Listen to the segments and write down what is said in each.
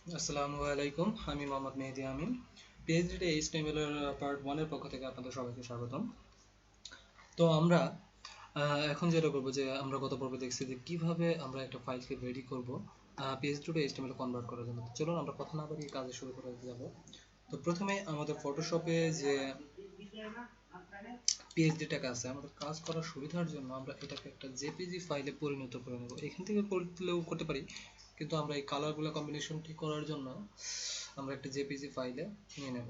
আসসালামু আলাইকুম, আমি মোহাম্মদ মেহেদী আমিন। পিএইচডি এইচটিএমএল এর পার্ট 1 এর পক্ষ থেকে আপনাদের সবাইকে স্বাগতম। তো আমরা এখন যেটা করব যে আমরা গত পর্বে দেখছি যে কিভাবে আমরা একটা ফাইলকে রেডি করব পিএইচডি টু এইচটিএমএল কনভার্ট করার জন্য। তো চলুন আমরা কথা না বাড়িয়ে কাজে শুরু করে যাব। তো প্রথমে আমাদের ফটোশপে যে পিএইচডিটাকে আছে, আমাদের কাজ করার সুবিধার জন্য আমরা এটাকে একটা জেপিজি ফাইলে পরিণত করে নেব। এখান থেকে করলেও করতে পারি, কিন্তু আমরা এই কালারগুলো কম্বিনেশন ঠিক করার জন্য আমরা একটা জেপিজি ফাইলে নিয়ে নেব।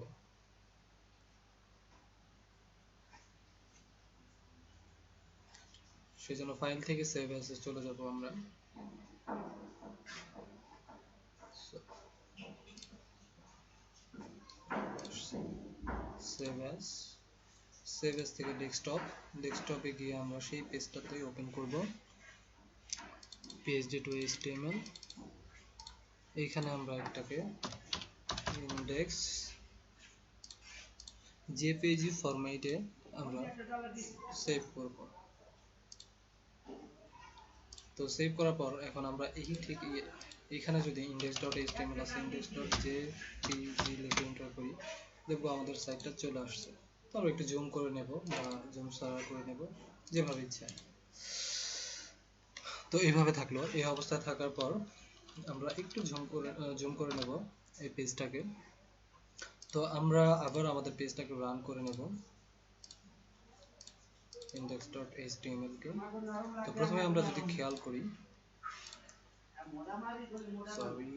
সেজন্য ফাইল থেকে সেভ অ্যাসে চলে যাব আমরা। সেভ অ্যাস, সেভ অ্যাস থেকে ডেস্কটপে গিয়ে আমরা সেই পেজটাতে ওপেন করব, পিএইচডি টু এইচটিএমএল। এইখানে আমরা এটাকে ইন্ডেক্স জেপিজি ফরম্যাটে আমরা সেভ করব। তো সেভ করার পর এখন আমরা এখানে যদি index.html আছে, index.jpg লিখে এন্টার করি, দেখবো আমাদের সাইটটা চলে আসছে। তো আমরা একটু জুম করে নেব বা জুম সারা করে নেব, যেভাবে ইচ্ছা। তো এইভাবে থাকলো। এই অবস্থায় থাকার পর আমরা একটু জুম করে নেব এই পেজটাকে। তো আমরা আবার আমাদের পেজটাকে রান করে নেব index.html কে। তো প্রথমে আমরা যদি খেয়াল করি, সরি,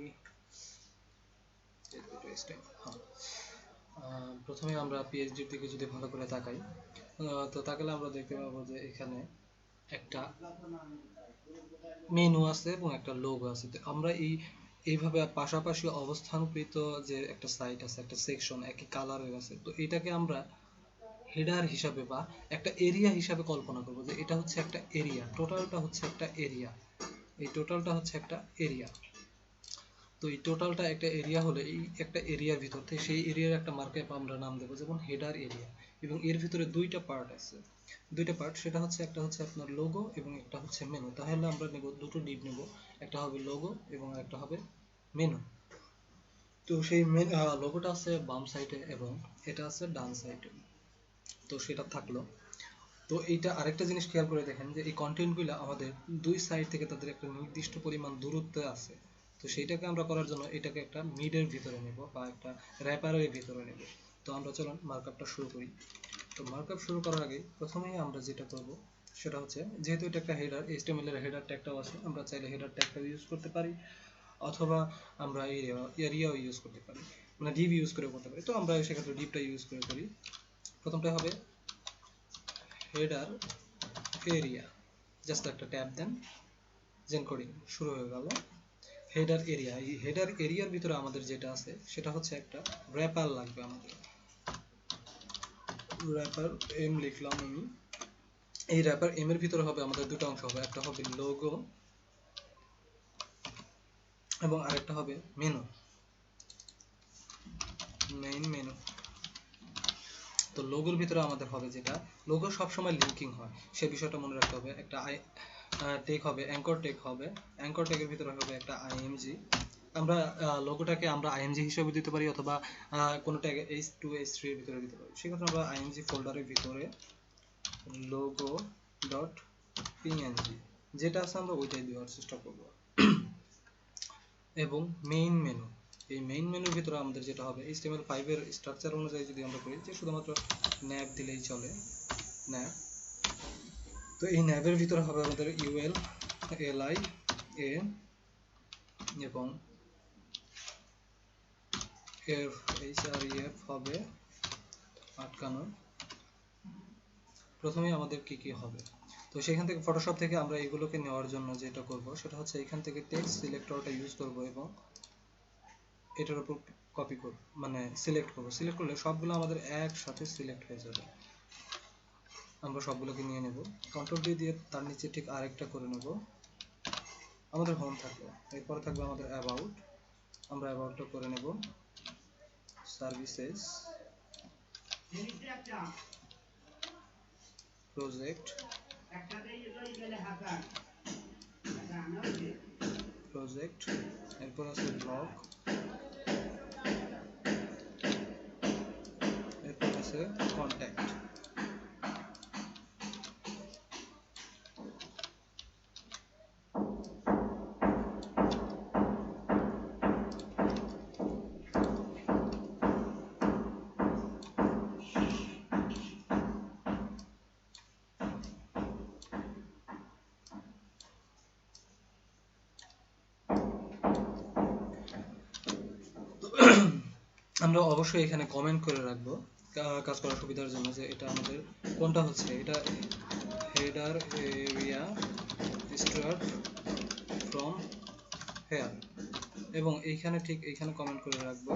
প্রথমে আমরা পিএইচডির দিকে যদি ভালো করে তাকাই, তো তাকালে আমরা দেখতে পাবো যে এখানে একটা মেনু আছে এবং একটা লোগো আছে। তো আমরা এইভাবে পাশাপাশি অবস্থানকৃত যে একটা সাইট আছে, একটা সেকশন একই কালারের আছে, তো এটাকে আমরা হেডার হিসাবে বা একটা এরিয়া হিসাবে কল্পনা করব যে এটা হচ্ছে একটা এরিয়া, টোটালটা হচ্ছে একটা এরিয়া, এই টোটালটা হচ্ছে একটা এরিয়া। তো এই টোটালটা একটা এরিয়া হলে এই একটা এরিয়ার ভিতর থেকে সেই এরিয়ার একটা মার্কআপ আমরা নাম দেবো, যেমন হেডার এরিয়া। এবং এর ভিতরে দুইটা পার্ট আছে, দুইটা পার্ট, সেটা হচ্ছে একটা হচ্ছে আপনার লোগো এবং একটা হচ্ছে মেনু। তাহলে আমরা নেব দুটো ডিপ নেব, একটা হবে লোগো এবং একটা হবে মেনু। তো সেই লোগোটা আছে বাম সাইডে এবং এটা আছে ডান সাইডে। তো সেটা থাকলো। তো এইটা আরেকটা জিনিস খেয়াল করে দেখেন যে এই কন্টেন্টগুলো আমাদের দুই সাইড থেকে তাদের একটা নির্দিষ্ট পরিমাণ দূরত্বে আছে। তো সেইটাকে আমরা করার জন্য এটাকে একটা মিডের ভিতরে নেব বা একটা র্যাপারের ভিতরে নেব। তো আমরা চলুন মার্কআপটা শুরু করি। তো মার্কআপ শুরু করার আগে প্রথমেই আমরা যেটা করব সেটা হচ্ছে, যেহেতু এটা একটা হেডার, এইচটিএমএল এর হেডার ট্যাগটাও আছে, আমরা চাইলে হেডার ট্যাগটাও ইউজ করতে পারি, অথবা আমরা এরিয়াও ইউজ করতে পারি, মানে ডিভ ইউজ করে করতে পারি। তো আমরা সেক্ষেত্রে ডিভটা ইউজ করে করি। প্রথমটা হবে হেডার এরিয়া, জাস্ট একটা ট্যাব দেন, জেন কোডিং শুরু হয়ে গেল। হেডার এরিয়া, এই হেডার এরিয়ার ভিতরে আমাদের যেটা আছে সেটা হচ্ছে একটা র্যাপার লাগবে আমাদের। র্যাপার এম লিখলাম আমি। এই র্যাপার এম এর ভিতরে হবে আমাদের দুটো অংশ হবে, একটা হবে লোগো এবং আরেকটা হবে মেনু, মেইন মেনু। তো লোগোর ভিতরে আমাদের হবে যেটা, লোগো সবসময় লিঙ্কিং হয় সে বিষয়টা মনে রাখতে হবে। একটা টেক হবে, অ্যাঙ্কর টেক হবে, অ্যাঙ্কর টেকের ভিতরে হবে একটা আইএমজি। আমরা লোগোটাকে আমরা আইএমজি হিসেবে দিতে পারি, অথবা কোনো ট্যাগ H2 H3 এর ভিতরে দিতে পারি। সেক্ষেত্রে আমরা আইএমজি ফোল্ডারের ভিতরে লোগো ডট পিএনজি যেটা আছে আমরা ওইটাই দেওয়ার চেষ্টা করব। এবং মেইন মেনু, এই মেইন মেনুর ভিতরে আমাদের যেটা হবে HTML5 এর স্ট্রাকচার অনুযায়ী যদি আমরা করি যে শুধুমাত্র ন্যাব দিলেই চলে, ন্যাব। তো এই ন্যাবের ভিতরে হবে আমাদের ইউএল, এলআই, এ এবং এফ, এইচআরইএফ হবে আটকানো। প্রথমে আমাদের কি কি হবে, তো সেখান থেকে ফটোশপ থেকে আমরা এগুলোকে নেওয়ার জন্য যেটা করব সেটা হচ্ছে এখান থেকে টেক্সট সিলেক্টরটা ইউজ করব এবং এটার উপর কপি করব, মানে সিলেক্ট করব। সিলেক্ট করলে সবগুলো আমাদের একসাথে সিলেক্ট হয়ে যাবে। আমরা সবগুলোকে নিয়ে নেব, কন্ট্রোল ডি দিয়ে তার নিচে ঠিক আরেকটা করে নেব। আমাদের হোম থাকবে, এরপরে থাকবে আমাদের অ্যাবাউট, আমরা অ্যাবাউটটা করে নেব সার্ভিসেস, প্রজেক্ট, প্রজেক্ট, এরপর আছে ব্লগ, এরপর আছে কন্ট্যাক্ট। আমরা অবশ্যই এখানে কমেন্ট করে রাখবো কাজ করার সুবিধার জন্য যে এটা আমাদের কোনটা হচ্ছে, এটা header area start from here, এবং এইখানে ঠিক এইখানে কমেন্ট করে রাখবো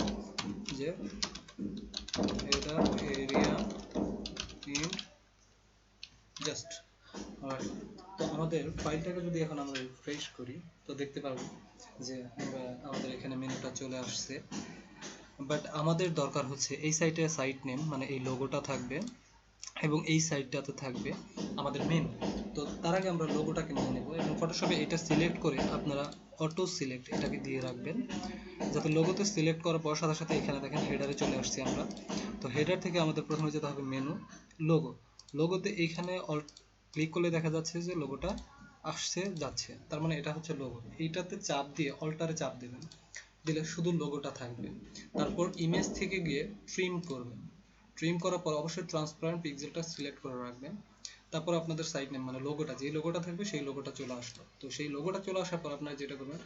যে হেডার এরিয়া ইন জাস্ট। তো আমাদের ফাইলটাকে যদি এখন আমরা রিফ্রেশ করি তো দেখতে পারবো যে আমাদের এখানে মেনুটা চলে আসছে। বাট আমাদের দরকার হচ্ছে এই সাইটে সাইট নেম মানে এই লোগোটা থাকবে এবং এই সাইটটাতে থাকবে আমাদের মেন। তো তার আগে আমরা লোগোটাকে নিয়ে নেব এবং ফটোশপে এটা সিলেক্ট করে আপনারা অটো সিলেক্ট এটাকে দিয়ে রাখবেন, যাতে লোগোতে সিলেক্ট করার পর সাথে সাথে এখানে দেখেন হেডারে চলে আসছি আমরা। তো হেডার থেকে আমাদের প্রথমে যেতে হবে মেনু, লোগো। লোগোতে এইখানে ক্লিক করলে দেখা যাচ্ছে যে লোগোটা আসছে যাচ্ছে, তার মানে এটা হচ্ছে লোগো। এইটাতে চাপ দিয়ে অল্টারে চাপ দেবেন, দিলে শুধু লোগোটা থাকবে। তারপর ইমেজ থেকে গিয়ে ট্রিম করবেন, ট্রিম করার পর অবশ্যই ট্রান্সপারেন্ট পিক্সেলটা সিলেক্ট করে রাখবেন। তারপর আপনাদের সাইট নেম মানে লোগোটা, যে লোগোটা থাকবে সেই লোগোটা চলে আসলো। তো সেই লোগোটা চলে আসার পর আপনারা যেটা করবেন,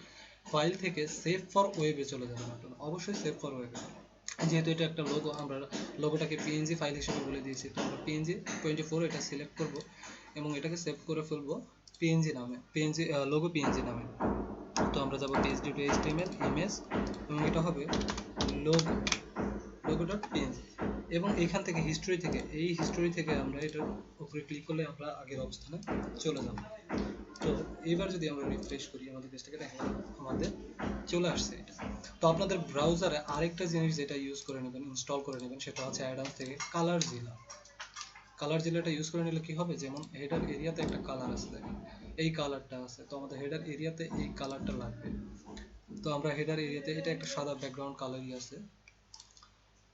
ফাইল থেকে সেভ ফর ওয়েবে চলে যাবেন। আপনারা অবশ্যই সেভ ফর ওয়েবে, যেহেতু এটা একটা লোগো, আমরা লোগোটাকে পিএনজি ফাইল হিসেবে বলে দিয়েছি। তো আমরা পিএনজি 24 এটা সিলেক্ট করব এবং এটাকে সেভ করে ফেলবো পিএনজি নামে, পিএনজি লোগো পিএনজি নামে। তো আমরা যাব PhD to HTML ইমেজ এবং এটা হবে logo.png এবং এইখান থেকে হিস্টোরি থেকে, এই হিস্টোরি থেকে আমরা এটার উপরে ক্লিক করলে আমরা আগের অবস্থানে চলে যাব। তো এবার যদি আমরা রিফ্রেশ করি আমাদের পেজটাকে, দেখেন আমাদের চলে আসছে এটা। তো আপনাদের ব্রাউজারে আরেকটা জিনিস যেটা ইউজ করে নেবেন, ইনস্টল করে নেবেন, সেটা হচ্ছে অ্যাডভান্স থেকে কালারজিলা। কালারজিলাটা ইউজ করে নিলে কি হবে, যেমন হেডার এরিয়াতে একটা কালার আছে, দেখেন এই কালারটা আছে, তো আমাদের হেডার এরিয়াতে এই কালারটা লাগবে। তো আমরা হেডার এরিয়াতে এটা একটা সাদা ব্যাকগ্রাউন্ড কালারই আছে,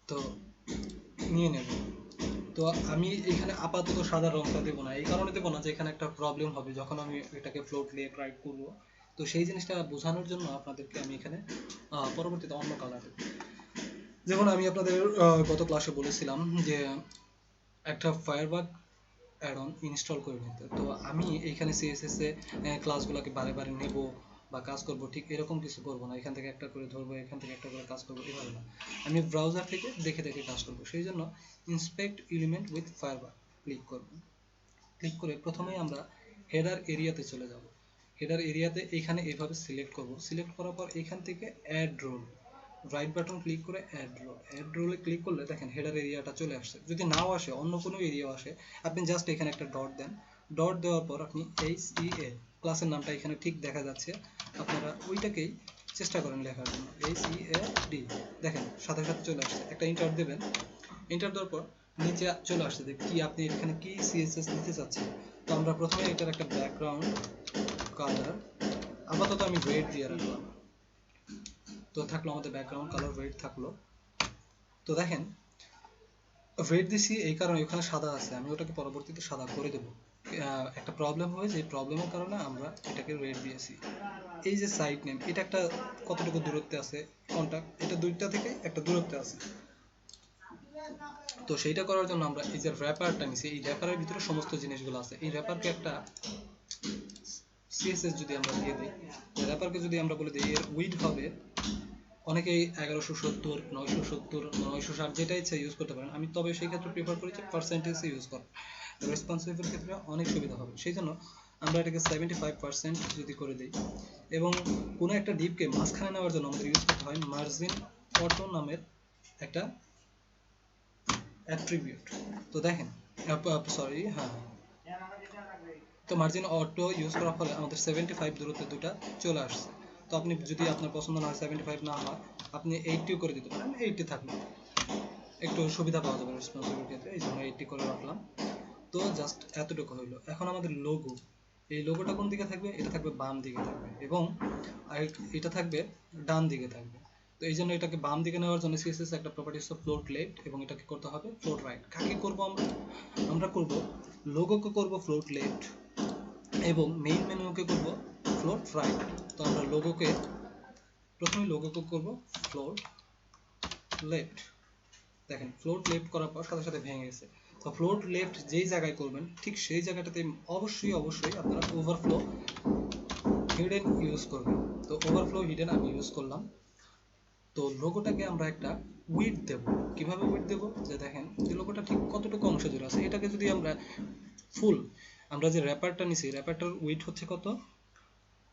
তো নিয়ে নেব। তো আমি এখানে আপাতত সাদা রংটা দেবো না, এই কারণে দেবো না যে এখানে একটা প্রবলেম হবে যখন আমি এটাকে ফ্লোট লেফট রাইট করবো। তো সেই জিনিসটা বোঝানোর জন্য আপনাদেরকে আমি এখানে পরবর্তীতে অন্য কালার দেবো। যেমন আমি আপনাদের গত ক্লাসে বলেছিলাম যে একটা ফায়ারবাগ অ্যাড-অন ইনস্টল করে নিতে। তো আমি এইখানে CSS এ ক্লাসগুলোকে বারে বারে নেব বা কাজ করব, ঠিক এরকম কিছু করব না। এখান থেকে একটা করে ধরবো, এখান থেকে একটা করে কাজ করবো, এভাবে না। আমি ব্রাউজার থেকে দেখে দেখে কাজ করব। সেই জন্য inspect element with Firebug click করব। ক্লিক করে প্রথমেই আমরা হেডার এরিয়াতে চলে যাব। হেডার এরিয়াতে এখানে এভাবে সিলেক্ট করব। সিলেক্ট করার পর এখান থেকে add role, right button click করে অ্যাড রোল, অ্যাড রোলে ক্লিক করলে দেখেন হেডার এরিয়াটা চলে আসছে। যদি নাও আসে, অন্য কোনো এরিয়াও আসে, আপনি জাস্ট এখানে একটা ডট দেন। ডট দেওয়ার পর আপনি HEA ক্লাসের নামটা এখানে ঠিক দেখা যাচ্ছে, আপনারা ওইটাকেই চেষ্টা করেন লেখার জন্য, HEAD। দেখেন সাথে সাথে চলে আসছে, একটা ইন্টার দেবেন। ইন্টার দেওয়ার পর নিচে চলে আসছে যে কি আপনি এখানে কি CSS নিতে চাচ্ছেন। তো আমরা প্রথমে এটার একটা ব্যাকগ্রাউন্ড কালার, আপাতত আমি রেড দিয়ে রাখলাম। তো থাকলো আমাদের ব্যাকগ্রাউন্ড কালার রেড থাকলো। তো দেখেন রেড দিছি এই কারণে ওখানে সাদা আছে, আমি ওটাকে পরবর্তীতে সাদা করে দেব। একটা প্রবলেম হয়, যে প্রবলেমের কারণে আমরা এটাকে রেড দিয়েছি। এই যে সাইট নেম, এটা একটা কতটুকু দূরত্বে আছে, কন্টাক্ট এটা দুইটা থেকে একটা দূরত্বে আছে। তো সেইটা করার জন্য আমরা এই যে র্যাপারটা নিছি, এই র্যাপারের ভিতরে সমস্ত জিনিসগুলো আছে। এই র্যাপারকে একটা CSS যদি আমরা দিয়ে দিই, র্যাপারকে যদি আমরা বলে দিই এর উইডথ হবে, অনেকেই 1170, 970, 960 যেটা ইচ্ছা ইউজ করতে পারেন। আমি তবে সেই ক্ষেত্রে প্রিফার করি যে পার্সেন্টেজে ইউজ করা, রেসপন্সিভের ক্ষেত্রে অনেক সুবিধা হবে। সেই জন্য আমরা এটাকে 75% যদি করে দিই, এবং কোনো একটা ডিপকে মাঝখানে নেওয়ার জন্য আমাদের ইউজ করতে হয় মার্জিন অটো নামের একটা অ্যাট্রিবিউট। তো দেখেন সরি, হ্যাঁ, তো মার্জিন অটো ইউজ করার ফলে আমাদের 75 দূরত্বে দুটা চলে আসছে। তো আপনি যদি আপনার পছন্দ না হয়, 75 না হয়, আপনি 80 করে দিতে পারেন। 80 থাকলে একটু সুবিধা পাওয়া যাবে রেসপন্সিবিলিটির ক্ষেত্রে, এই জন্য 80 করে রাখলাম। তো জাস্ট এতটুকু হইলো। এখন আমাদের লোগো, এই লোগোটা কোন দিকে থাকবে? এটা থাকবে বাম দিকে থাকবে, এবং এটা থাকবে ডান দিকে থাকবে। তো এই জন্য এটাকে বাম দিকে নেওয়ার জন্য সিএসএস একটা প্রপার্টি হচ্ছে ফ্লোট লেফট, এবং এটাকে করতে হবে ফ্লোট রাইট। কাকে করব আমরা? আমরা করব লোগোকে করব ফ্লোট লেফট, এবং মেইন মেনুকে করব ফ্লোট রাইট। তো আমরা প্রথমে লোগোকে করব ফ্লোট লেফট। দেখেন ফ্লোট লেফট করার পর সাথে সাথে ভেঙে গেছে। তো ফ্লোট লেফট যেই জায়গায় করবেন ঠিক সেই জায়গাটাতে অবশ্যই আপনারা ওভারফ্লো হিডেন ইউজ করবেন। তো ওভারফ্লো হিডেন আমি ইউজ করলাম। তো লোগোটাকে আমরা একটা উইডথ দেব। কিভাবে উইডথ দেব? যে দেখেন এই লোগোটা ঠিক কতটুকু অংশ জুড়ে আছে, এটাকে যদি আমরা ফুল, আমরা যে র্যাপারটা নিছি, র্যাপারটার উইডথ হচ্ছে কত?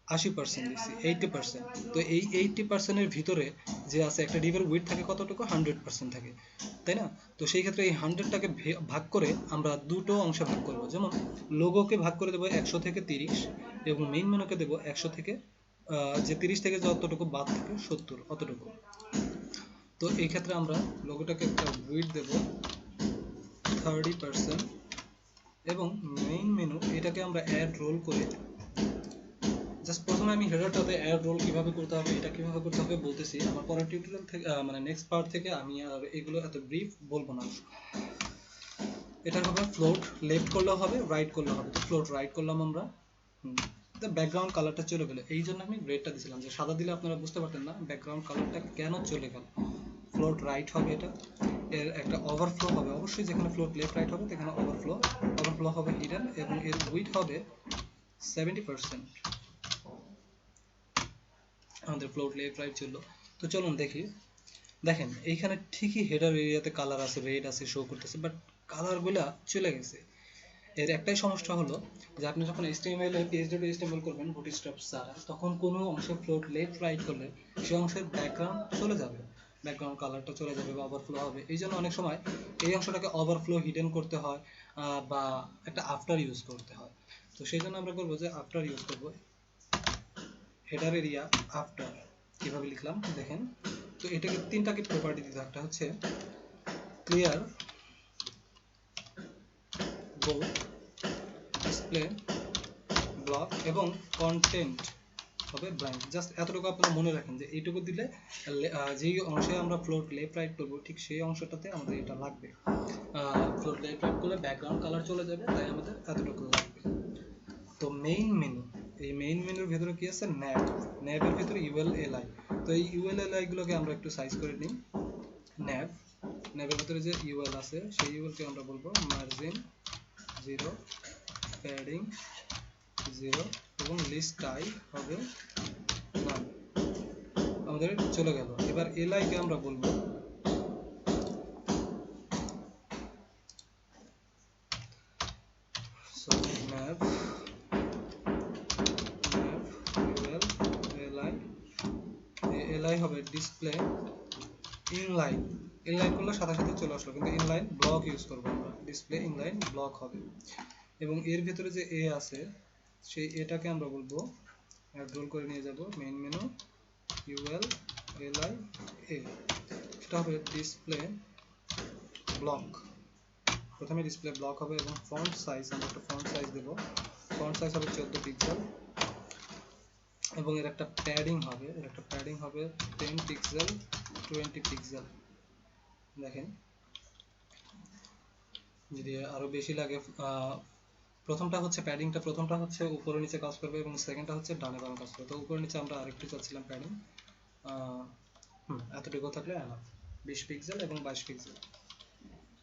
80% দিছি, 80%। তো এই 80% এর ভিতরে যে আছে একটা ডিভের উইডথ থাকে কতটুকু? 100% থাকে, তাই না? তো সেই ক্ষেত্রে এই 100টাকে ভাগ করে আমরা দুটো অংশে ভাগ করব। যেমন লোগোকে ভাগ করে দেবো 100 থেকে 30, এবং মেইন মেনুকে দেবো 100 থেকে যে 30 থেকে যতটুকু বাদ থাকে 70 অতটুকু। তো এই ক্ষেত্রে আমরা লোগোটাকে একটা উইডথ দেব 30%, এবং মেইন মেনু এটাকে আমরা অ্যাড রোল করে, জাস্ট প্রথমে আমি হেডারটাতে অ্যাড রোল কিভাবে করতে হবে, এটা কিভাবে করতে হবে বলতেছি আমার পরের টিউটোরিয়াল থেকে, মানে নেক্সট পার্ট থেকে। আমি আর এগুলো এত ব্রিফ বলবো না। এটা হবে ফ্লোট লেফট করলেও হবে, রাইট করলেও হবে। তো ফ্লোট রাইট করলাম আমরা। ব্যাকগ্রাউন্ড কালারটা চলে গেল, এই জন্য আমি রেডটা দিয়েছিলাম, যে সাদা দিলে আপনারা বুঝতে পারতেন না ব্যাকগ্রাউন্ড কালারটা কেন চলে গেল। ফ্লোট রাইট হবে, এটা এর একটা ওভারফ্লো হবে অবশ্যই, যেখানে ফ্লোট লেফট রাইট হবে সেখানে ওভারফ্লো হবে হিডেন, এবং এর উইডথ হবে 70%। আমাদের ফ্লোট লেফট রাইট ছিল। তো চলুন দেখি। দেখেন এইখানে ঠিকই হেডার এরিয়াতে কালার আছে, রেড আছে, শো করতেছে, বাট কালারগুলা চলে গেছে। এর একটাই সমস্যা হলো যে আপনি যখন HTML এ PHP করবেন বুটস্ট্র্যাপ ছাড়া, তখন কোনো অংশে ফ্লোট লেফট রাইট করলে সেই অংশের ব্যাকগ্রাউন্ড চলে যাবে, ব্যাকগ্রাউন্ড কালারটা চলে যাবে বা ওভারফ্লো হবে। এই জন্য অনেক সময় এই অংশটাকে ওভারফ্লো হিডেন করতে হয়, বা একটা আফটার ইউজ করতে হয়। তো সেই জন্য আমরা করবো যে আফটার ইউজ করবো, হেডার এরিয়া আফটার। কিভাবে লিখলাম দেখেন। তো এটাকে তিনটাকে প্রপার্টি দিতে, একটা হচ্ছে ক্লিয়ার বোথ ডিসপ্লে ব্লক, এবং কন্টেন্ট হবে ব্ল্যাঙ্ক। জাস্ট এতটুকু আপনারা মনে রাখেন যে এইটুকু দিলে যেই অংশে আমরা ফ্লোট লেফট রাইট করবো ঠিক সেই অংশটাতে আমাদের এটা লাগবে। ফ্লোট লেফট রাইট করলে ব্যাকগ্রাউন্ড কালার চলে যাবে, তাই আমাদের এতটুকু লাগবে। তো মেইন মেনু, এই মেইন মেনুর ভিতরে কি আছে? ন্যাবের ভিতরে ULLI। তো এই ULLI গুলোকে আমরা একটু সাইজ করে নিই। ন্যাবের ভিতরে যে UL আছে সেই UL কে আমরা বলবো মার্জিন 0, প্যাডিং 0, এবং লিস্ট টাইপ হবে নান। আমাদের চলে গেল। এবার LI কে আমরা বলবো nav LI হবে ডিসপ্লে ইনলাইন। ইনলাইন করলে সাথে সাথে চলে আসলো, কিন্তু ইনলাইন ব্লক ইউজ করবো আমরা, ডিসপ্লে ইনলাইন ব্লক হবে। এবং এর ভিতরে যে এ আছে সেই এটাকে আমরা বলবো, অ্যাড রোল করে নিয়ে যাব মেইন মেনু ULLI A, সেটা হবে ডিসপ্লে ব্লক। প্রথমে ডিসপ্লে ব্লক হবে, এবং ফন্ট সাইজ আমরা একটা ফন্ট সাইজ দেব। ফন্ট সাইজ হবে 14 পিক্সেল, এবং এর একটা প্যাডিং হবে 10 পিক্সেল 20 পিক্সেল। দেখেন যদি আরো বেশি লাগে, প্রথমটা হচ্ছে প্যাডিংটা, প্রথমটা হচ্ছে উপরে নিচে কাজ করবে, এবং সেকেন্ডটা হচ্ছে ডানে বামে কাজ করবে। তো উপরে নিচে আমরা আরেকটু চাচ্ছিলাম প্যাডিং, এতটুকু থাকলে এনাফ। 20 পিক্সেল এবং 22 পিক্সেল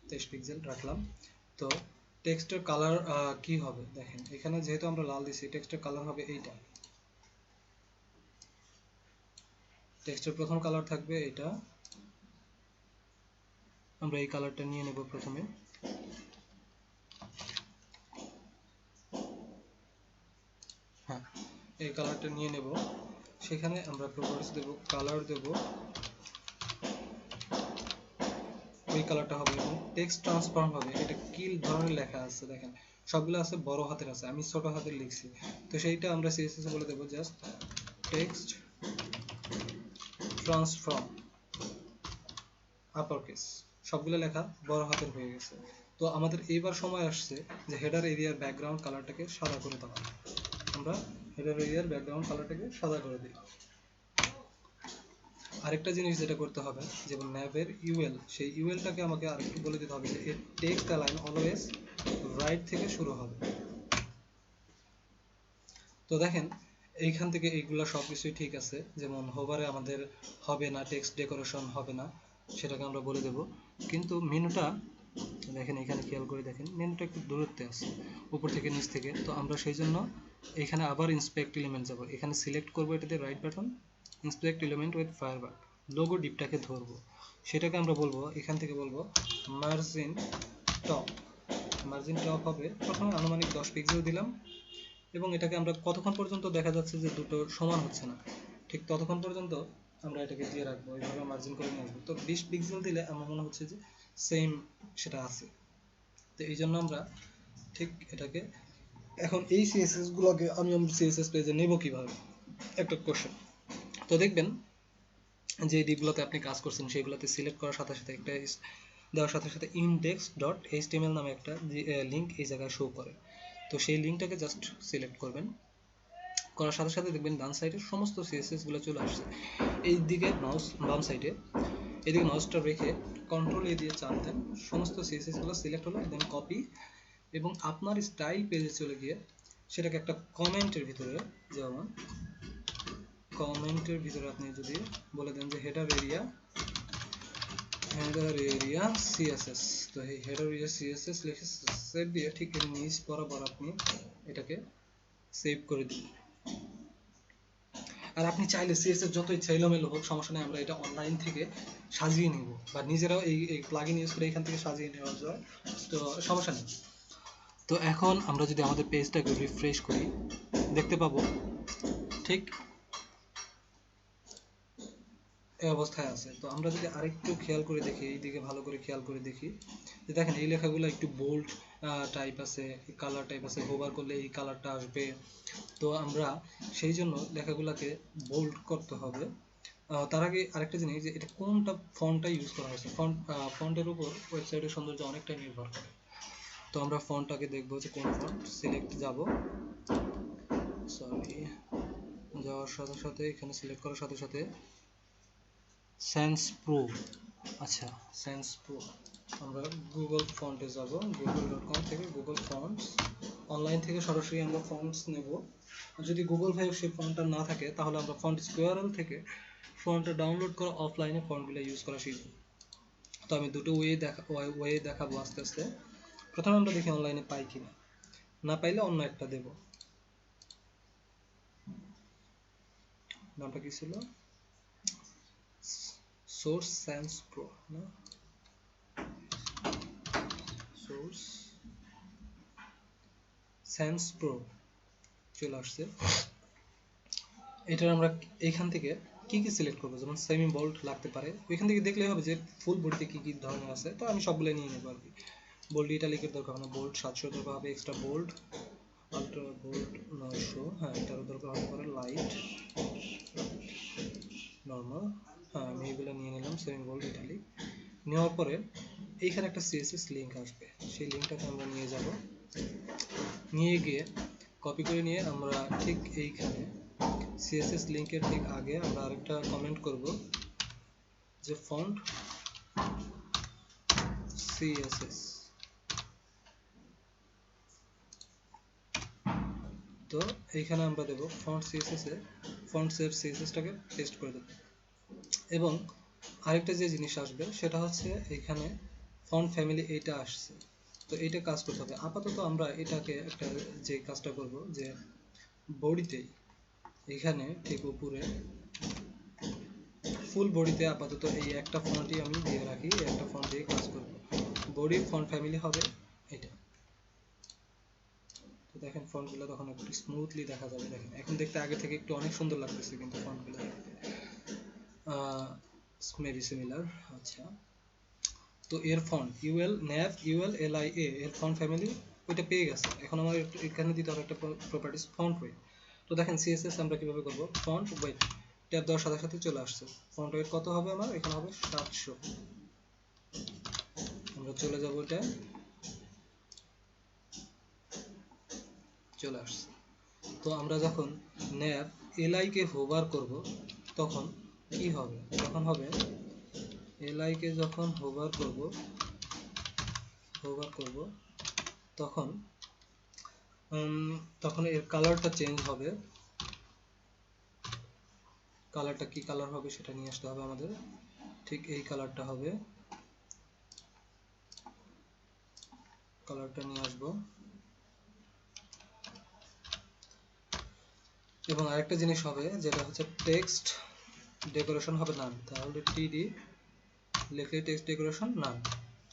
23 পিক্সেল রাখলাম। তো টেক্সটের কালার কি হবে দেখেন, এখানে যেহেতু আমরা লাল দিছি, টেক্সটের কালার হবে এইটা। টেক্সটের প্রথম কালার থাকবে এটা, আমরা এই কালারটা নিয়ে নেব প্রথমে। হ্যাঁ, এই কালারটা নিয়ে নেব। সেখানে আমরা প্রপার্টিস দেব, কালার দেব, ওই কালারটা হবে, এবং টেক্সট ট্রান্সফর্ম হবে। এটা কি ধরনের লেখা আছে দেখেন, সবগুলো আছে বড় হাতের আছে, আমি ছোট হাতের লিখছি। তো সেইটা আমরা CSS বলে দেব just text transform upper case, সবগুলো লেখা বড় হাতের হয়ে গেছে। তো আমাদের এইবার সময় আসছে যে হেডার এরিয়ার ব্যাকগ্রাউন্ড কালারটাকে সাদা করে দেওয়া। আমরা হেডার এরিয়ার ব্যাকগ্রাউন্ড কালারটাকে সাদা করে দিই। আরেকটা জিনিস যেটা করতে হবে, যেমন ন্যাভের ইউএল, সেই ইউএলটাকে আমাকে আরেকটু বলে দিতে হবে যে এর টেক্সট অ্যালাইন অলওয়েজ রাইট থেকে শুরু হবে। তো দেখেন এইখান থেকে এইগুলা সবকিছুই ঠিক আছে, যেমন হোভারে আমাদের হবে না, টেক্সট ডেকোরেশন হবে না, সেটাকে আমরা বলে দেব। কিন্তু মেনুটা দেখেন, এখানে খেয়াল করে দেখেন মেনুটা একটু দূরত্বে আছে উপর থেকে নিচ থেকে। তো আমরা সেই জন্য এখানে আবার ইন্সপেক্ট এলিমেন্ট যাব, এখানে সিলেক্ট করব এটাতে right button, inspect element with Firebird, logo ডিপটাকে ধরবো, সেটাকে আমরা বলবো এখান থেকে বলবো মার্জিন টপ। মার্জিন টপ হবে প্রথমে আনুমানিক 10 পিক্সেল দিলাম, এবং এটাকে আমরা কতক্ষণ পর্যন্ত দেখা যাচ্ছে যে দুটো সমান হচ্ছে না, ঠিক ততক্ষণ পর্যন্ত আমরা এটাকে দিয়ে রাখবো, এইভাবে মার্জিন করে নিয়ে আসবো। তো 20 পিক্সেল দিলে আমার মনে হচ্ছে যে সেম সেটা আছে। তো এই জন্য আমরা ঠিক এটাকে, এখন এই সিএসএস গুলোকে আমি আমার সিএসএস পেজে নেব কিভাবে, একটা কোশ্চেন। তো দেখবেন যে দিকগুলোতে আপনি কাজ করছেন সেগুলোতে সিলেক্ট করার সাথে সাথে একটা দেওয়ার সাথে সাথে index.html নামে একটা লিঙ্ক এই জায়গায় শো করে। তো সেই লিঙ্কটাকে জাস্ট সিলেক্ট করবেন, করার সাথে সাথে দেখবেন ডান সাইডে সমস্ত সিএসএস গুলো চলে আসছে। এই দিকে মাউস, বাম সাইডে এদিকে মাউসটা রেখে কন্ট্রোল এ দিয়ে চাপ দেন, সমস্ত সিএসএস গুলো সিলেক্ট হলো, দেন কপি, এবং আপনার স্টাইল পেজে চলে গিয়ে সেটাকে একটা কমেন্টের ভিতরে, যেমন কমেন্টের ভিতরে আপনি যদি বলে দেন যে হেডার এরিয়া সিএসএস, তো এই হেডার এরিয়া সিএসএস লিখে সেভ দিয়ে ঠিক এর নিচ বরাবর আপনি এটাকে সেভ করে দিন। আর আপনি চাইলে সিএসএস যত ইচ্ছা এলোমেলো হোক সমস্যা নেই, আমরা এটা অনলাইন থেকে সাজিয়ে নিব, বা নিজেরাও এই প্লাগইন ইউজ করে এখান থেকে সাজিয়ে নেওয়া যায়, তো সমস্যা নেই। তো এখন আমরা যদি আমাদের পেজটাকে রিফ্রেশ করি, দেখতে পাবো ঠিক এই অবস্থায় আছে। তো আমরা যদি আরেকটু খেয়াল করে দেখি, এইদিকে ভালো করে খেয়াল করে দেখি, যে দেখেন এই লেখাগুলো একটু বোল্ড টাইপ আছে, কালার টাইপ আছে, হোভার করলে এই কালারটা আসবে। তো আমরা সেই জন্য লেখাগুলোকে বোল্ড করতে হবে। তার আগে আরেকটা জিনিস, যে এটা কোনটা ফন্টটা ইউজ করা হয়েছে, ফন্টের উপর ওয়েবসাইটের সৌন্দর্য অনেকটাই নির্ভর করে। তো আমরা ফন্টটাকে দেখবো যে কোন ফন্ট, সিলেক্ট যাব, সরি, যাওয়ার সাথে সাথে এখানে সিলেক্ট করার সাথে সাথে সেন্স প্রো, আচ্ছা সেন্স প্রো, আমরা গুগল ফন্টে যাব, google.com থেকে গুগল ফন্টস, অনলাইন থেকে সরাসরি আমরা ফন্টস নেব। যদি গুগল ফাইভ সেই ফন্টটা না থাকে তাহলে আমরা ফন্ট স্কোয়ারল থেকে ফন্টটা ডাউনলোড করে অফলাইনে ফন্টগুলো ইউজ করা শিখব। তো আমি দুটো ওয়ে দেখাবো আস্তে আস্তে। প্রথমে আমরা দেখি অনলাইনে পাই কিনা, না পাইলে অন্য একটা দেব। নামটা কি ছিল, সোর্স সেন্স প্রো না, সোর্স সেন্স প্রো চলে আসছে। এটার আমরা এখান থেকে কি কি সিলেক্ট করবো, যেমন সেমি বোল্ড লাগতে পারে, ওইখান থেকে দেখলেই হবে যে ফুল বডিতে কি কি ধরনের আছে। তো আমি সবগুলো নিয়ে নেবো আর কি। বোল্ড ইটালিকের দরকার হবে না, বোল্ড 700 দরকার হবে, এক্সট্রা বোল্ড, আলট্রা বোল্ড 900, হ্যাঁ এটারও দরকার হতে পারে, লাইট, নর্মাল, হ্যাঁ আমি এগুলো নিয়ে নিলাম, সেমি বোল্ড ইটালিক। নেওয়ার পরে এইখানে একটা সিএসএস লিঙ্ক আসবে, সেই লিঙ্কটাকে আমরা নিয়ে যাব, নিয়ে গিয়ে কপি করে নিয়ে আমরা ঠিক এইখানে সিএসএস লিংকের ঠিক আগে আমরা আরেকটা কমেন্ট করব যে ফন্ট সিএসএস। তো এইখানে আমরা দেব ফন্ট সিএসএস এ, ফন্টসের সিএসএসটাকে পেস্ট করে দেব। এবং আরেকটা যে জিনিস আসবে সেটা হচ্ছে এখানে ফন্ট ফ্যামিলি এইটা আসছে, তো এইটা কাজ করতে হবে। আপাতত আমরা এটাকে একটা যে কাজটা করব, যে বডিতেই এখানে ঠিক উপরে ফুল বডিতে আপাতত এই একটা ফন্টই আমি দিয়ে রাখি, একটা ফন্ট দিয়ে কাজ করব। বডি ফন্ট ফ্যামিলি হবে এটা। তো দেখেন ফন্টগুলো তখন একটু স্মুথলি দেখা যাবে, দেখেন এখন দেখতে আগে থেকে একটু অনেক সুন্দর লাগতেছে কিন্তু ফন্টগুলো দেখতে মেবি সিমিলার। আচ্ছা, তো এর ফন্ট ইউএল ন্যাভ ইউএল এলআইএ এর ফন্ট ফ্যামিলি ওইটা পেয়ে গেছে। এখন আমার এখানে দিতে হবে একটা প্রপার্টিস ফন্ট ওয়েট। তো দেখেন সিএসএস আমরা কিভাবে করব, ফন্ট ওয়েট ট্যাব দেওয়ার সাথে সাথে চলে আসছে। ফন্ট ওয়েট কত হবে আমার, এখানে হবে 700। আমরা চলে যাব, এটা চলে আসছে। তো আমরা যখন nav li কে হোভার করব তখন কি হবে, তখন হবে li কে যখন হোভার করব তখন তখন এর কালারটা চেঞ্জ হবে। কালারটা কি কালার হবে সেটা নিয়ে আসতে হবে আমাদের। ঠিক এই কালারটা হবে, কালারটা নিয়ে আসবো। এবং আরেকটা জিনিস হবে যেটা হচ্ছে টেক্সট ডেকোরেশন হবে নান। তাহলে টিডি লিখে টেক্সট ডেকোরেশন নান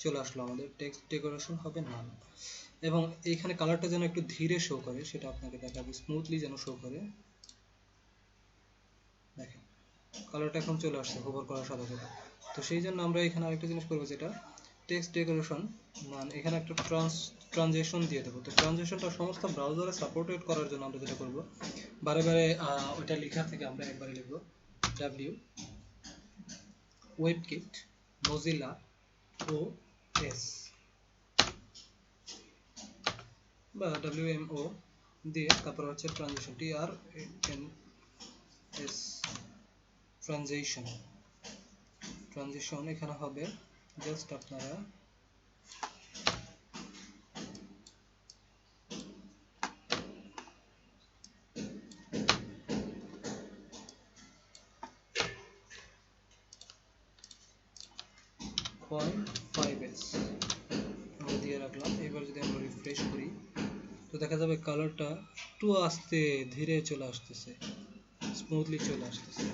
চলে আসলো, আমাদের টেক্সট ডেকোরেশন হবে নান। এবং এইখানে কালারটা যেন একটু ধীরে শো করে সেটা আপনাকে দেখাবো, স্মুথলি যেন শো করে। দেখেন কালারটা এখন চলে আসছে হোভার করার সাথে সাথে। তো সেই জন্য আমরা এখানে আরেকটা জিনিস করবো যেটা টেক্সট ডেকোরেশন নান, এখানে একটা ট্রানজিশন দিয়ে দেবো। তো ট্রানজিশনটা সমস্ত ব্রাউজারে সাপোর্টেড করার জন্য আমরা যেটা করবো, বারে বারে ওইটা লেখা থেকে আমরা একবারে লিখবো w WebKit Mozilla OS বা WMO দিয়ে তারপর হচ্ছে ট্রানজিশন TRNS ট্রানজিশন এখানে হবে জাস্ট আপনারা আমরা দিয়ে রাখলাম। এবার যদি আমরা রিফ্রেশ করি তো দেখা যাবে কালারটা একটু আস্তে ধীরে চলে আসতেছে, স্মুথলি চলে আসতেছে।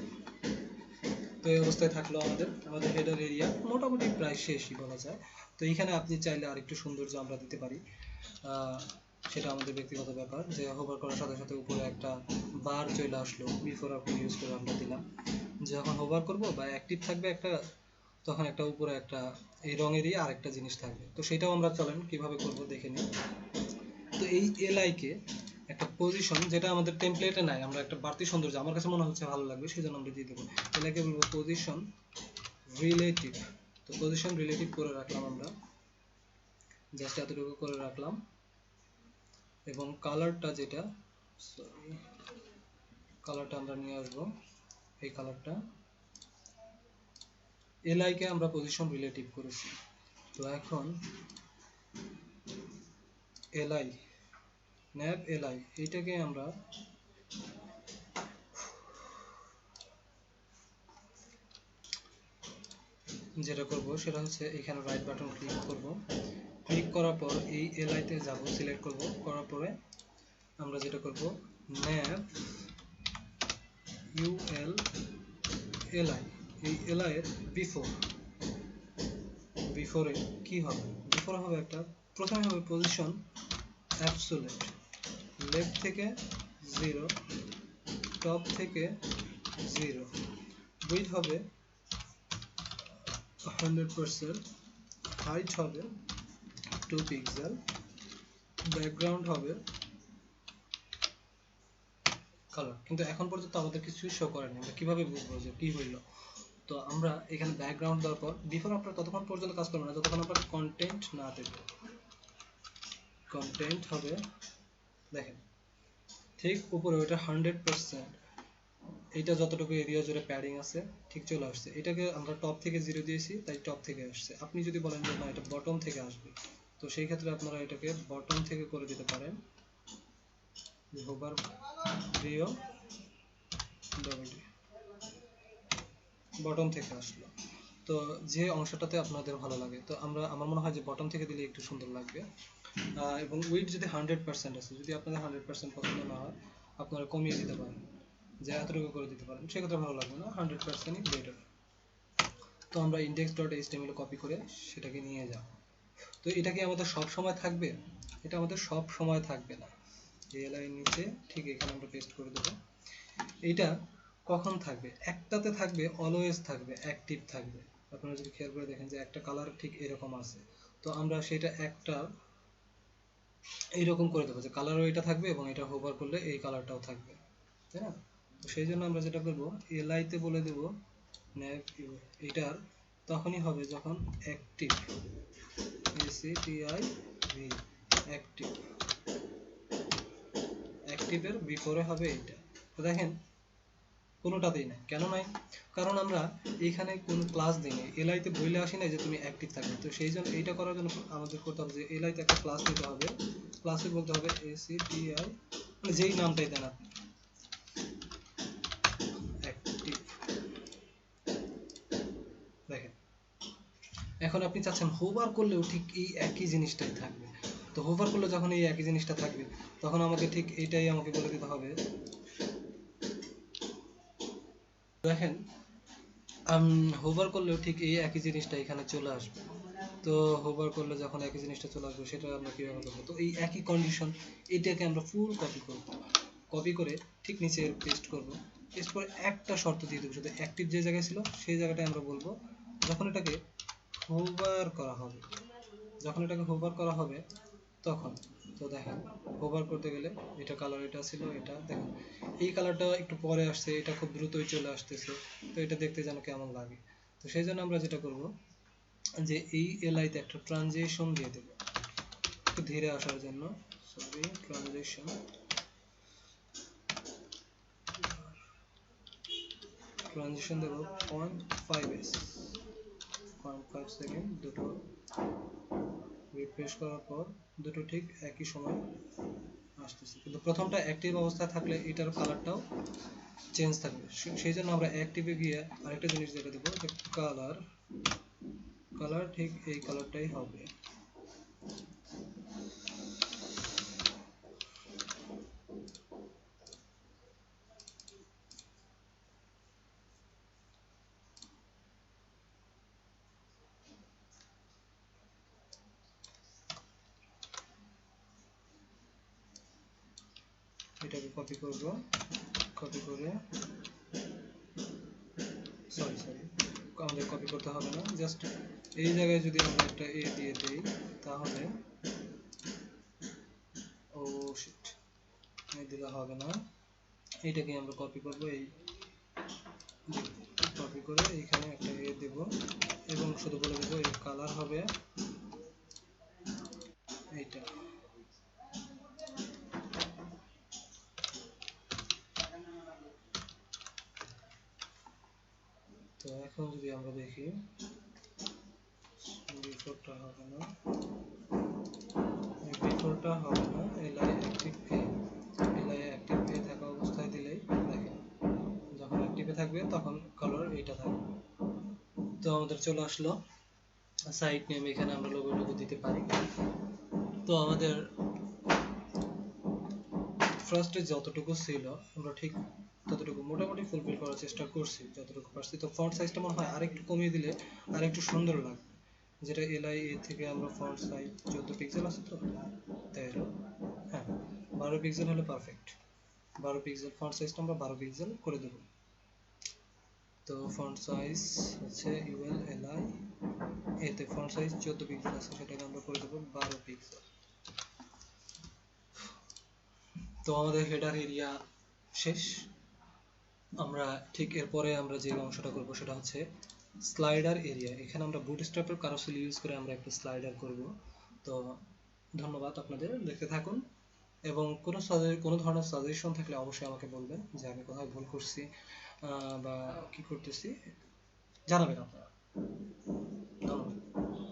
তো এই অবস্থায় থাকলো আমাদের হেডার এরিয়া মোটামুটি প্রায় শেষই বলা যায়। তো এখানে আপনি চাইলে আরেকটু সৌন্দর্য আমরা দিতে পারি, সেটা আমাদের ব্যক্তিগত ব্যাপার। যে হোভার করার সাথে সাথে উপরে একটা বার চলে আসলো, বিফোর আপনি ইউজ করে আমরা দিলাম। যখন হোভার করব বা অ্যাক্টিভ থাকবে একটা, তখন একটা উপরে একটা এই রঙেরই আরেকটা জিনিস থাকবে। তো সেটাও আমরা চলেন কিভাবে করব দেখে নিই। তো এই এলআই কে একটা পজিশন যেটা আমাদের টেমপ্লেটে নাই, আমরা একটা বাড়তি সৌন্দর্য আমার কাছে মনে হচ্ছে ভালো লাগবে সেজন্য আমরা দিয়ে দেবো। এলাকে বলবো পজিশন রিলেটিভ। তো পজিশন রিলেটিভ করে রাখলাম আমরা, জাস্ট এতটুকু করে রাখলাম। এবং কালারটা যেটা, সরি কালারটা আমরা নিয়ে আসবো, এই কালারটা এলআই কে আমরা পজিশন রিলেটিভ করেছি। তো এখন এলআই nav li এইটাকে আমরা যেটা করব সেটা হচ্ছে এখানে রাইট বাটন ক্লিক করব। ক্লিক করার পর এই li তে যাব, সিলেক্ট করব, করার পরে আমরা যেটা করব nav ul li, এই li এর বিফোরে কি হবে, বিফোরে হবে একটা, প্রথমে হবে পজিশন অ্যাবসোলিউট, লেফট থেকে 0, টপ থেকে 0, উইডথ হবে 100%, হাইট হবে 2 পিক্সেল, ব্যাকগ্রাউন্ড হবে কালার। কিন্তু এখন পর্যন্ত আমাদের কিছু শো করেনি, আমরা কিভাবে বুঝবো যে কি হইলো? তো আমরা এখানে ব্যাকগ্রাউন্ড দেওয়ার পর বিফোর আপনার ততক্ষণ পর্যন্ত কাজ করবে না যতক্ষণ আপনার কন্টেন্ট না দেবে। কন্টেন্ট হবে দেখেন ঠিক উপরে ওইটা 100%, এটা যতটুকু এরিয়া জুড়ে প্যাডিং আছে ঠিক চলে আসছে। এটাকে আমরা টপ থেকে 0 দিয়েছি তাই টপ থেকে আসছে। আপনি যদি বলেন যে না এটা বটম থেকে আসবে, তো সেই ক্ষেত্রে আপনারা এটাকে বটম থেকে করে দিতে পারেন। হোভার প্রিয় বটম থেকে আসলো, তো যে অংশটাতে আপনাদের ভালো লাগে। তো আমার মনে হয় যে বটম থেকে দিলে একটু সুন্দর লাগবে। এবং উইডথ যদি 100% আছে, যদি আপনাদের 100% পছন্দ না হয় আপনারা কমিয়ে দিতে পারেন, যে এতটুকু করে দিতে পারেন, সেক্ষেত্রে ভালো লাগবে না, 100%ই বেটার। তো আমরা index.html কপি করে সেটাকে নিয়ে যাব। তো এটা কি আমাদের সব সময় থাকবে? এটা আমাদের সব সময় থাকবে না। এই লাইন নিচে ঠিক এখানে আমরা পেস্ট করে দেব। এটা কখন থাকবে? একটাতে থাকবে, অলওয়েজ থাকবে, অ্যাক্টিভ থাকবে। আপনারা যদি খেয়াল করে দেখেন যে একটা কালার ঠিক এরকম আছে, তো আমরা সেটা একটা এইরকম করে দেবো যে কালারও এটা থাকবে এবং এটা হোভার করলে এই কালারটাও থাকবে, তাই না? তো সেই জন্য আমরা যেটা করবো এলআই তে বলে দেব nav এটার তখনই হবে যখন অ্যাক্টিভ, activ অ্যাক্টিভ অ্যাক্টিভের বিফোরে হবে এটা। তো দেখেন কোনোটাতেই নাই, কেন নাই? কারণ আমরা এখানে কোনো ক্লাস দিইনি, এলআইতে বইলে আসি না যে তুমি অ্যাক্টিভ থাকবে। তো সেই জন্য এইটা করার জন্য আমাদের করতে হবে যে এলআইতে একটা ক্লাস নিতে হবে, ক্লাসে বলতে হবে ACTI, মানে যেই নামটাই দেন আপনি, অ্যাক্টিভ। দেখেন এখন আপনি চাচ্ছেন হোভার করলেও ঠিক এই একই জিনিসটাই থাকবে। তো হোভার করলে যখন এই একই জিনিসটা থাকবে তখন আমাকে ঠিক এইটাই আমাকে বলে দিতে হবে। দেখেন হোভার করলেও ঠিক এই একই জিনিসটা এখানে চলে আসবে। তো হোভার করলে যখন একই জিনিসটা চলে আসবে সেটা আমরা কিভাবে করবো? তো এই একই কন্ডিশন এটাকে আমরা ফুল কপি করব, কপি করে ঠিক নিচে পেস্ট করব। পেস্ট করে একটা শর্ত দিয়ে দেবো, শুধু অ্যাক্টিভ যে জায়গায় ছিল সেই জায়গাটায় আমরা বলবো যখন এটাকে হোভার করা হবে, যখন এটাকে হোভার করা হবে তখন, তো দেখেন হোভার করতে গেলে এটা কালার এটা ছিল, এটা দেখেন এই কালারটা একটু পরে আসছে, এটা খুব দ্রুতই চলে আসতেছে। তো এটা দেখতে যেন কেমন লাগে। তো সেই জন্য আমরা যেটা করব যে এই এলআইতে একটা ট্রানজিশন দিয়ে দেব একটু ধীরে আসার জন্য, সরি ট্রানজিশন, ট্রানজিশন দেব 0.5s, 0.5 সেকেন্ড। দুটো রিফ্রেশ করার পর দুটো ঠিক একই সময় আসতেছে, কিন্তু প্রথমটা অ্যাক্টিভ অবস্থায় থাকলে এটার কালারটাও চেঞ্জ থাকবে। সেই জন্য আমরা অ্যাক্টিভে গিয়ে আরেকটা জিনিস যেটা দেবো যে কালার, কালার ঠিক এই কালারটাই হবে। এটাকে কপি করব, কপি করে, সরি আমাদের কপি করতে হবে না, জাস্ট এই জায়গায় যদি আমরা একটা এ দিয়ে দেই তাহলে, ও শিট, দিলে হবে না। এইটাকে আমরা কপি করব, এই কপি করে এখানে একটা এ দেব এবং শুধু বলে দেবো এর কালার হবে এইটা। তো এখন যদি আমরা দেখি বিফোরটা হবে না, বিফোরটা হবে না, এলআই অ্যাক্টিভ এ, এলআই অ্যাক্টিভ এ থাকা অবস্থায় দিলেই দেখেন যখন অ্যাক্টিভে থাকবে তখন কালার এইটা থাকবে। তো আমাদের চলে আসলো সাইট নেম, এখানে আমরা লোগো টোগো দিতে পারি। তো আমাদের ফার্স্টে যতটুকু ছিল আমরা ঠিক ততটুকু মোটামুটি ফুলফিল করার চেষ্টা করছি যতটুকু পারছি। তো ফন্ট সাইজটা মনে হয় আরেকটু কমিয়ে দিলে আরেকটু সুন্দর লাগবে, যেটা এলআই এ থেকে আমরা ফন্ট সাইজ 14 পিক্সেল আছে, তো তাই হলো, হ্যাঁ 12 পিক্সেল হলে পারফেক্ট। 12 পিক্সেল ফন্ট সাইজটা আমরা 12 পিক্সেল করে দেব। তো ফন্ট সাইজ হচ্ছে ইউএল এলআই এতে ফন্ট সাইজ 14 পিক্সেল আছে, সেটাকে আমরা করে দেব 12 পিক্সেল। তো আমাদের হেডার এরিয়া শেষ। আমরা ঠিক এরপরে আমরা যে অংশটা করব সেটা হচ্ছে স্লাইডার এরিয়া। এখানে আমরা বুটস্ট্র্যাপের কারুসেল ইউজ করে আমরা একটা স্লাইডার করব। তো ধন্যবাদ আপনাদের, দেখতে থাকুন এবং কোনো ধরনের সাজেশন থাকলে অবশ্যই আমাকে বলবেন যে আমি কোথায় ভুল করছি বা কি করতেছি, জানাবেন আপনারা।